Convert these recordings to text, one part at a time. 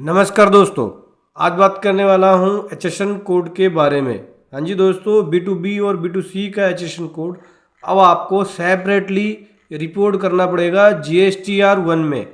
नमस्कार दोस्तों, आज बात करने वाला हूं एचएसएन कोड के बारे में। हाँ जी दोस्तों, B2B और B2C का एचएसएन कोड अब आपको सेपरेटली रिपोर्ट करना पड़ेगा GSTR1 में।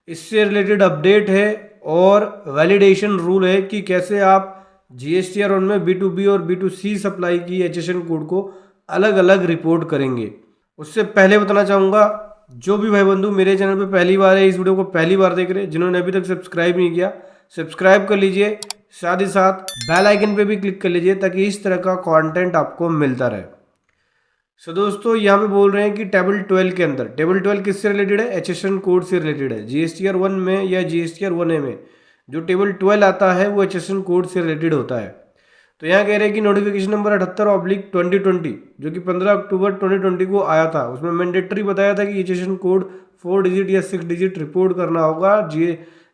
इससे रिलेटेड अपडेट है और वैलिडेशन रूल है कि कैसे आप GSTR1 में B2B और B2C सप्लाई की एचएसएन कोड को अलग अलग रिपोर्ट करेंगे। उससे पहले बताना चाहूँगा, जो भी भाई बंधु मेरे चैनल पे पहली बार है, इस वीडियो को पहली बार देख रहे हैं, जिन्होंने अभी तक सब्सक्राइब नहीं किया सब्सक्राइब कर लीजिए, साथ ही साथ बेल आइकन पे भी क्लिक कर लीजिए ताकि इस तरह का कंटेंट आपको मिलता रहे। सो दोस्तों, यहाँ पे बोल रहे हैं कि टेबल 12 के अंदर, टेबल 12 किससे रिलेटेड है? एचएसएन कोड से रिलेटेड है। GSTR1 में या GSTR1A में जो टेबल 12 आता है वो एचएसएन कोड से रिलेटेड होता है। तो यहाँ कह रहे हैं कि नोटिफिकेशन नंबर 78/2020 जो कि 15 अक्टूबर 2020 को आया था, उसमें मैंडेटरी बताया था कि एचएसएन कोड 4 डिजिट या 6 डिजिट रिपोर्ट करना होगा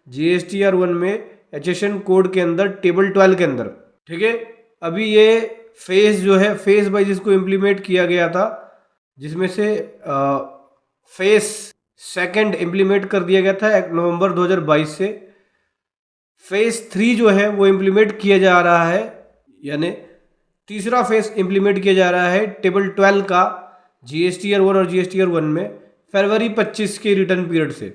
GSTR1 में एचएसएन कोड के अंदर, टेबल 12 के अंदर। ठीक है, अभी ये फेज जो है, फेज बाइज इसको इम्प्लीमेंट किया गया था, जिसमें से फेज सेकंड इम्प्लीमेंट कर दिया गया था नवंबर 2022 से। फेज 3 जो है वो इम्प्लीमेंट किया जा रहा है, यानी तीसरा फेज इम्प्लीमेंट किया जा रहा है टेबल 12 का GSTR1 और GSTR1 में फरवरी 25 के रिटर्न पीरियड से।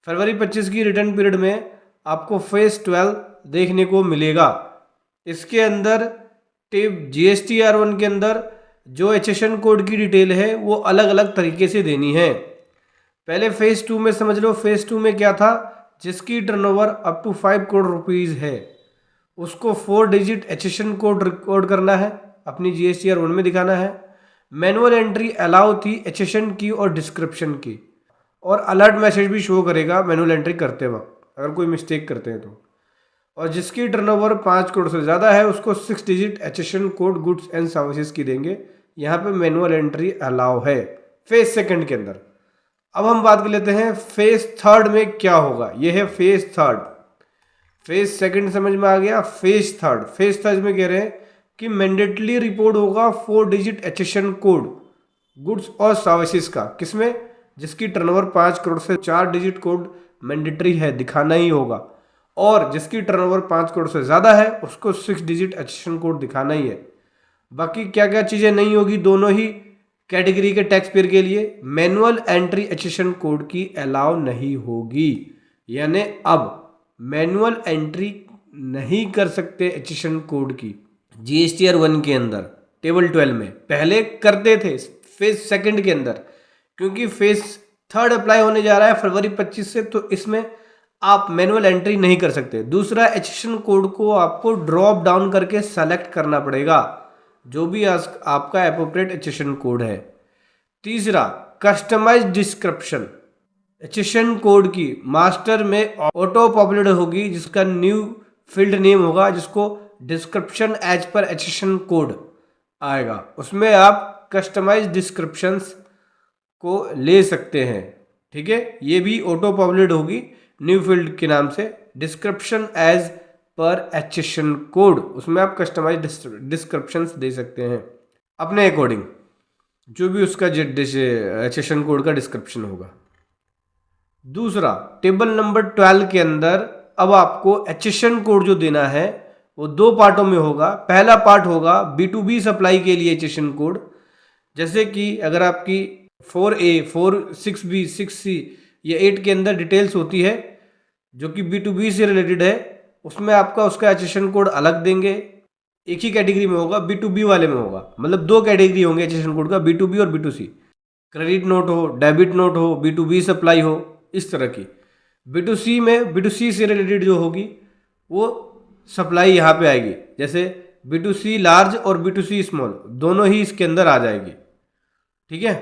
फरवरी 25 की रिटर्न पीरियड में आपको फेज 12 देखने को मिलेगा। इसके अंदर GSTR1 के अंदर जो एचएसएन कोड की डिटेल है वो अलग अलग तरीके से देनी है। पहले फेज 2 में समझ लो, फेज 2 में क्या था? जिसकी turnover up to 5 crore rupees है उसको 4 डिजिट एचएसएन कोड रिकॉर्ड करना है, अपनी GSTR1 में दिखाना है। मैनुअल एंट्री अलाउ थी एचएसएन की और डिस्क्रिप्शन की, और अलर्ट मैसेज भी शो करेगा मैनुअल एंट्री करते वक्त अगर कोई मिस्टेक करते हैं तो। और जिसकी टर्नओवर 5 करोड़ से ज़्यादा है उसको 6 digit HSN code goods and services की देंगे। यहाँ पे मैनुअल एंट्री अलाउ है फेज सेकंड के अंदर। अब हम बात कर लेते हैं फेज थर्ड में क्या होगा। ये है फेज थर्ड। फेज सेकंड समझ में आ गया। फेज थर्ड में कह रहे हैं कि मैंडेटरी रिपोर्ट होगा 4 डिजिट एचएसएन कोड गुड्स और सर्विसेज का। किसमें? जिसकी टर्नओवर 5 करोड़ से 4 डिजिट कोड मैंडेटरी है, दिखाना ही होगा। और जिसकी टर्नओवर 5 करोड़ से ज़्यादा है उसको 6 डिजिट एचएसएन कोड दिखाना ही है। बाकी क्या क्या चीज़ें नहीं होगी दोनों ही कैटेगरी के टैक्स पेयर के लिए? मैनुअल एंट्री एचएसएन कोड की अलाउ नहीं होगी, यानी अब मैनुअल एंट्री नहीं कर सकते एचएसएन कोड की GSTR1 के अंदर टेबल 12 में। पहले करते थे फेज सेकंड के अंदर, क्योंकि फेज थर्ड अप्लाई होने जा रहा है फरवरी 25 से, तो इसमें आप मैनुअल एंट्री नहीं कर सकते। दूसरा, एचएसएन कोड को आपको ड्रॉप डाउन करके सेलेक्ट करना पड़ेगा, जो भी आपका एप्रोप्रिएट एचएसएन कोड है। तीसरा, कस्टमाइज डिस्क्रिप्शन एचएसएन कोड की मास्टर में ऑटो पॉपुलेट होगी, जिसका न्यू फील्ड नेम होगा, जिसको description as per HSN code आएगा। उसमें आप कस्टमाइज डिस्क्रिप्शंस को ले सकते हैं। ठीक है, ये भी ऑटो पॉपुलेट होगी न्यू फील्ड के नाम से, description as per HSN code. उसमें आप कस्टमाइज डिस्क्रिप्शंस दे सकते हैं अपने अकॉर्डिंग, जो भी उसका एचएसएन कोड का डिस्क्रिप्शन होगा। दूसरा, टेबल नंबर 12 के अंदर अब आपको एचएसएन कोड जो देना है वो 2 पार्टों में होगा। पहला पार्ट होगा B2B सप्लाई के लिए एचएसएन कोड, जैसे कि अगर आपकी 4A, 4, 6B, 6C या 8 के अंदर डिटेल्स होती है जो कि B2B से रिलेटेड है, उसमें आपका उसका एचएसएन कोड अलग देंगे। एक ही कैटेगरी में होगा, B2B वाले में होगा, मतलब 2 कैटेगरी होंगे एचएसएन कोड का, B2B और B2C। क्रेडिट नोट हो, डेबिट नोट हो, B2B सप्लाई हो, इस तरह की। B2C में B2C से रिलेटेड जो होगी वो सप्लाई यहाँ पे आएगी, जैसे B2C लार्ज और B2C स्मॉल दोनों ही इसके अंदर आ जाएगी। ठीक है,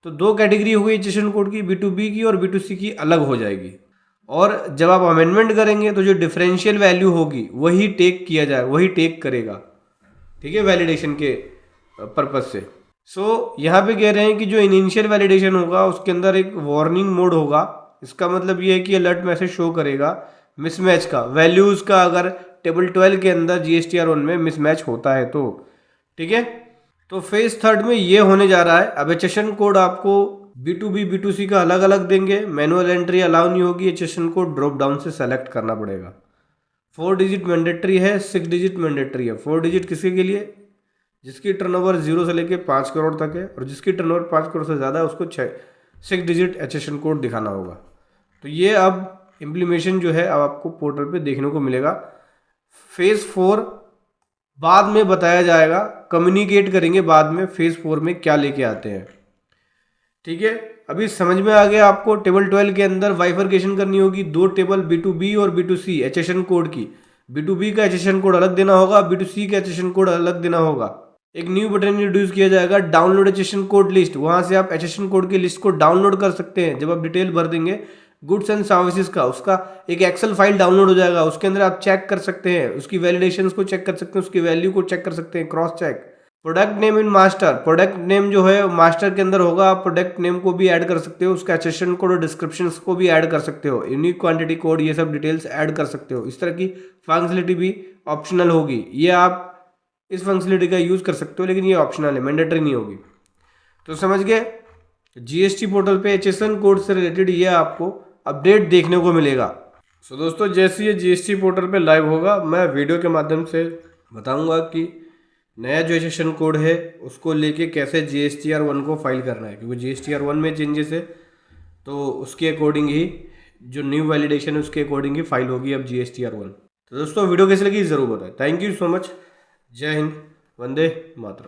तो 2 कैटेगरी हो गई एचएसएन कोड की, B2B की और B2C की अलग हो जाएगी। और जब आप अमेंडमेंट करेंगे तो जो डिफरेंशियल वैल्यू होगी वही टेक किया जाए, वही टेक करेगा। ठीक है, वैलिडेशन के पर्पज से। सो यहाँ पे कह रहे हैं कि जो इनिशियल वैलिडेशन होगा उसके अंदर एक वार्निंग मोड होगा। इसका मतलब ये है कि अलर्ट मैसेज शो करेगा मिसमैच का, वैल्यूज़ का, अगर टेबल 12 के अंदर GSTR1 में मिसमैच होता है तो। ठीक है, तो फेज थर्ड में ये होने जा रहा है। अब एचएसएन कोड आपको B2B B2C का अलग अलग देंगे। मैनुअल एंट्री अलाउ नहीं होगी, एचएसएन कोड ड्रॉप डाउन से सेलेक्ट करना पड़ेगा। 4 डिजिट मैंडेटरी है, 6 डिजिट मैंडेटरी है। 4 डिजिट किसके के लिए? जिसकी टर्नओवर 0 से लेके 5 करोड़ तक है, और जिसकी टर्नओवर 5 करोड़ से ज़्यादा है उसको 6 डिजिट एचएसएन कोड दिखाना होगा। तो ये अब इम्प्लीमेशन जो है अब आपको पोर्टल पे देखने को मिलेगा। फेज़ 4 बाद में बताया जाएगा, कम्युनिकेट करेंगे बाद में फेज़ 4 में क्या लेके आते हैं। ठीक है, अभी समझ में आ गया आपको। टेबल 12 के अंदर बाइफरकेशन करनी होगी, 2 टेबल B2B और B2C एचएसएन कोड की। B2B का एचएसएन कोड अलग देना होगा, B2C का एचएसएन कोड अलग देना होगा। एक न्यू बटन इंट्रोड्यूस किया जाएगा, डाउनलोड एचएसएन कोड लिस्ट। वहां से आप एचएसएन कोड की लिस्ट को डाउनलोड कर सकते हैं। जब आप डिटेल भर देंगे गुड्स एंड सर्विसेज का, उसका एक एक्सेल फाइल डाउनलोड हो जाएगा। उसके अंदर आप चेक कर सकते हैं, उसकी वैलिडेशंस को चेक कर सकते हैं, उसकी वैल्यू को चेक कर सकते हैं, cross check. Product name in master, product name जो है मास्टर के अंदर होगा। आप प्रोडक्ट नेम को भी ऐड कर सकते हो, उसका एचएसएन कोड और डिस्क्रिप्शन को भी ऐड कर सकते हो, यूनिक क्वांटिटी कोड, ये सब डिटेल्स ऐड कर सकते हो। इस तरह की फंक्शनलिटी भी ऑप्शनल होगी। ये आप इस फंक्शनलिटी का यूज कर सकते हो, लेकिन ये ऑप्शनल है, मैंडेटरी नहीं होगी। तो समझ गए, जीएसटी पोर्टल पे एचएसएन कोड से रिलेटेड ये आपको अपडेट देखने को मिलेगा। सो दोस्तों, जैसे ये जीएसटी पोर्टल पे लाइव होगा, मैं वीडियो के माध्यम से बताऊंगा कि नया जो एचएसएन कोड है उसको लेके कैसे जीएसटीआर 1 को फाइल करना है, क्योंकि जीएसटीआर 1 में चेंजेस है, तो उसके अकॉर्डिंग ही जो न्यू वैलिडेशन है उसके अकॉर्डिंग ही फाइल होगी अब जीएसटीआर 1। तो दोस्तों, वीडियो कैसी लगी ज़रूर बताएं। Thank you so much. जय हिंद, वंदे मातरम।